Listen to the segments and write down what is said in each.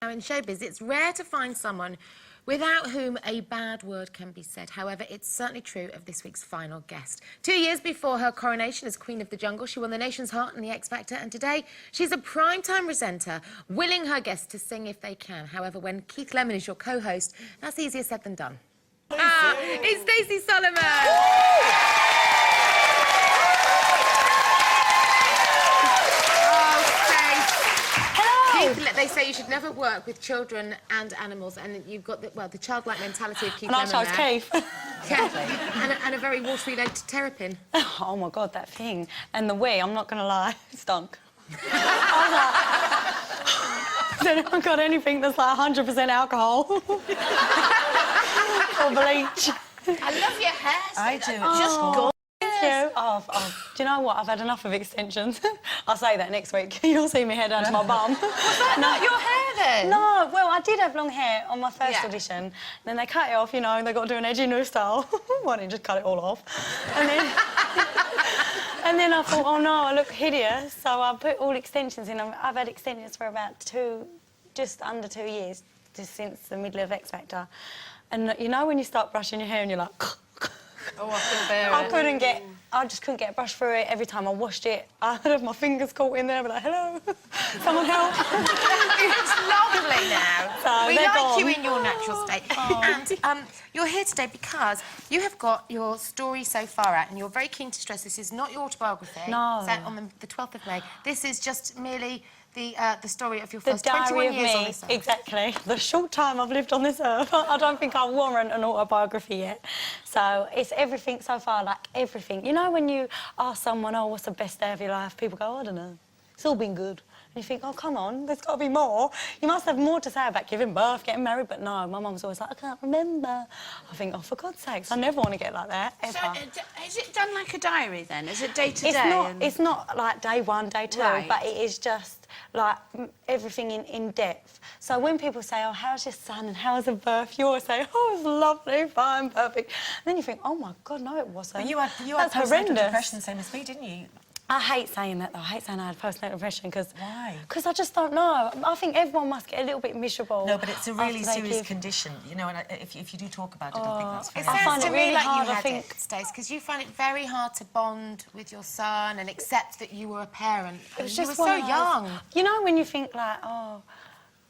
Now, in showbiz, it's rare to find someone without whom a bad word can be said. However, it's certainly true of this week's final guest. 2 years before her coronation as Queen of the Jungle, she won the nation's heart in the X Factor, and today she's a primetime presenter, willing her guests to sing if they can. However, when Keith Lemon is your co-host, that's easier said than done. It's Stacey Solomon! They say you should never work with children and animals, and you've got the childlike mentality of Keith Lemon there. And I chose Keith. Yeah, and a very watery leg to terrapin. Oh my God, that thing. And the wee, I'm not going to lie, stunk. I don't got anything that's like 100% alcohol. Or bleach. I love your hair. I do. It's just gorgeous. Oh, do you know what? I've had enough of extensions. I'll say that next week. You'll see me hair down to my bum. Was that not your hair then? No, well, I did have long hair on my first audition. Then they cut it off, you know, and they got to do an edgy new style. Why didn't you just cut it all off? And then... and then I thought, oh no, I look hideous. So I put all extensions in. I've had extensions for about just under 2 years, just since the middle of X Factor. And you know when you start brushing your hair and you're like... Oh, I feel better. I just couldn't get a brush through it. Every time I washed it, I'd have my fingers caught in there, I'd be like, hello, someone help. It's lovely now. So we like gone. you in your natural state. And you're here today because you have got your story so far out, and you're very keen to stress this is not your autobiography. No. It's out on the 12th of May. This is just merely the story of your first the 21 diary of years on me, this earth. Exactly. The short time I've lived on this earth, I don't think I warrant an autobiography yet. So it's everything so far, like everything. You know when you ask someone, oh, what's the best day of your life? People go, I don't know. It's all been good. And you think, oh, come on, there's got to be more. You must have more to say about giving birth, getting married, but no, my mum's always like, I can't remember. I think, oh, for God's sakes, I never want to get like that, ever. So, is it done like a diary, then? Is it day to It's day? not, it's not like day one, day two, Right. but it is just like everything in depth. So when people say, oh, how's your son and how's the birth, you always say, oh, it was lovely, fine, perfect. And then you think, oh, my God, no, it wasn't. But you had That's postnatal horrendous. depression, same as me, didn't you? I hate saying that, though. I hate saying I had postnatal depression because... Why? Because I just don't know. I think everyone must get a little bit miserable. No, but it's a really after they serious give... condition, you know, and if you do talk about it, I think that's fair. It I sounds find to it me really like hard, you I had think. it, Stace, because you find it very hard to bond with your son and accept that you were a parent. It was You just were so one of those- young. You know when you think, like, oh,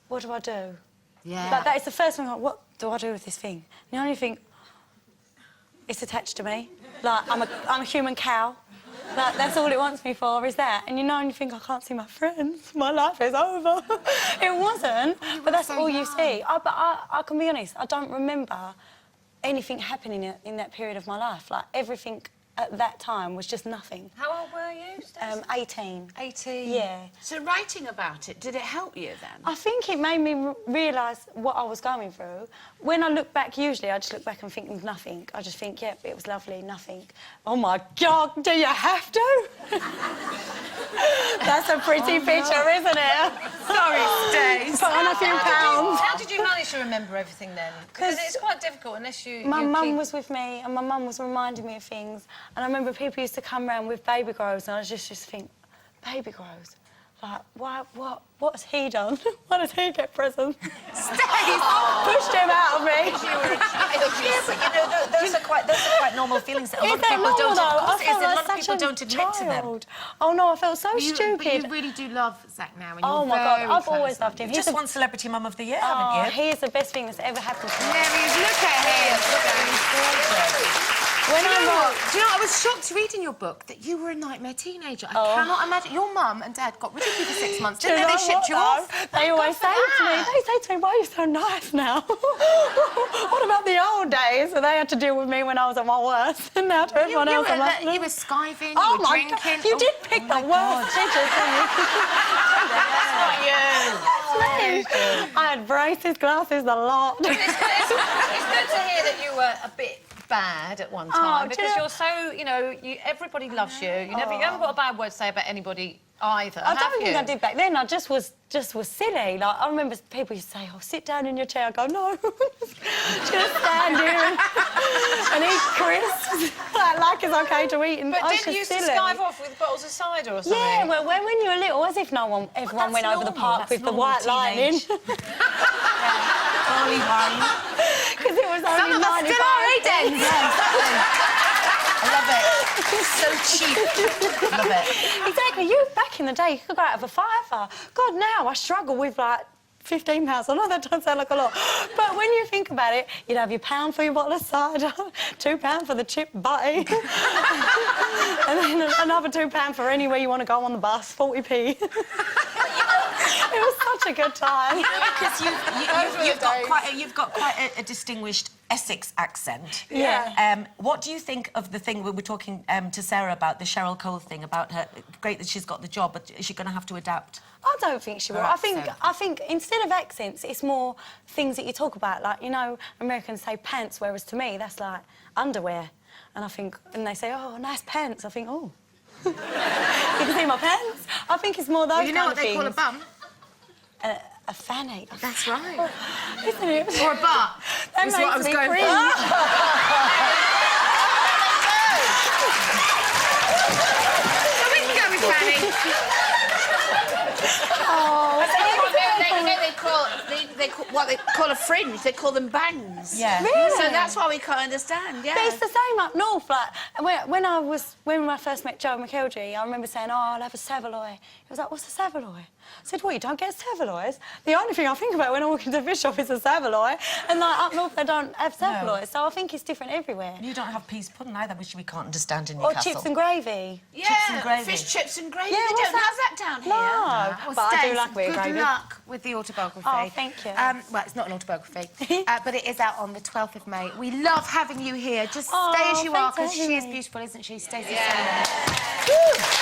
what do I do? Yeah. Like, that is the first thing, like, what do I do with this thing? You know, you think, it's attached to me. Like, I'm a human cow. Like, that's all it wants me for, is that. And you know, and you think, I can't see my friends. My life is over. It wasn't, but that's so all young. you see. But I can be honest, I don't remember anything happening in that period of my life. Like, everything at that time was just nothing. How old were you, Stacey? 18. 18? Yeah. So writing about it, did it help you then? I think it made me realise what I was going through. When I look back, usually I just look back and think of nothing. I just think, yep, it was lovely, nothing. Oh my God, do you have to? That's a pretty picture, isn't it? Sorry, Stace. Put on a few pounds. How did you manage to remember everything then? Because it's quite difficult unless you... My mum was with me and my mum was reminding me of things. And I remember people used to come round with baby grows and I just think, baby grows? Like, what's he done? Why does he get presents? Stace! Pushed him out of me. You were a child. Yeah, but you know, those are quite normal feelings that a lot of that people normal, don't... though? Of course I it is, felt a like lot of people such a don't admit to them. child. Oh no, I felt so stupid. But you really do love Zach now, and Oh you're my God, very I've close. always loved him. You've just won Celebrity Mum of the Year, haven't you? He is the best thing that's ever happened to me. There he is. Look at him. Do you know, I was shocked to read in your book that you were a nightmare teenager. I cannot imagine. Your mum and dad got rid of you for 6 months. Didn't they shipped you off? They always say to me, why are you so nice now? What about the old days? So they had to deal with me when I was at my worst. And now to everyone else, I'm like... You were skiving, Oh you were my drinking. God, you did pick the worst pictures, didn't you? That's not you. I had braces, glasses, a lot. It's good to hear that you were a bit bad at one time do you because know- you're so, you know, everybody loves you. You haven't got a bad word to say about anybody either. I don't have think you? I did back then. I just was silly. Like I remember people used to say, "Oh, sit down in your chair." I go, "No, just stand here and eat crisps." like it's okay to eat. And But I was didn't you just used to silly. skive off with bottles of cider or something? Yeah, well, when you were little, as if everyone that's went over the normal, park that's with the normal white lining. teenage. Barley wine. Because it was only Some of us 95 still are, eh, Den? I love it. So cheap. Love it. Exactly. You back in the day, you could go out of a fiver. God, now I struggle with like £15. I know that doesn't sound like a lot, but when you think about it, you'd have your £1 for your bottle of cider, £2 for the chip butty, and then another £2 for anywhere you want to go on the bus, 40p. It was such a good time. Because you've got quite a distinguished Essex accent. Yeah. What do you think of the thing we were talking to Sarah about, the Cheryl Cole thing, about her? Great that she's got the job, but is she going to have to adapt? I don't think she will. Her I think instead of accents, it's more things that you talk about. Like, you know, Americans say pants, whereas to me, that's like underwear. And I think, and they say, "Oh, nice pants." I think, "Oh, you can see my pants." I think it's more those Well, you know kind what of they call a things. bum? A fanny. That's right. Isn't it? Or a butt. That is makes what I was me going for. cringe. So we can go with Fanny. They call what they call a fringe. They call them bangs. Yeah. Really? So that's why we can't understand. Yeah. But it's the same up north. Like when I first met Joe McKelgie, I remember saying, "Oh, I'll have a Savoy." He was like, "What's a Savoy?" I said, "Well, you don't get Savoys. The only thing I think about when I walk into the fish shop is a Savoy, and like up north they don't have Savoys. So I think it's different everywhere. You don't have peas pudding either, which we can't understand in Or Newcastle. chips and gravy. Yeah, chips and gravy. fish chips and gravy. Yeah, we what's don't that? have that down here. No, Well, but I do Stace, like a bit of good gravy. luck with the autobiography. Oh, thank you. Well, it's not an autobiography, but it is out on the 12th of May. We love having you here. Just Oh, stay as you are, thanks for because she is having me. beautiful, isn't she, Stacey? Yeah. Woo!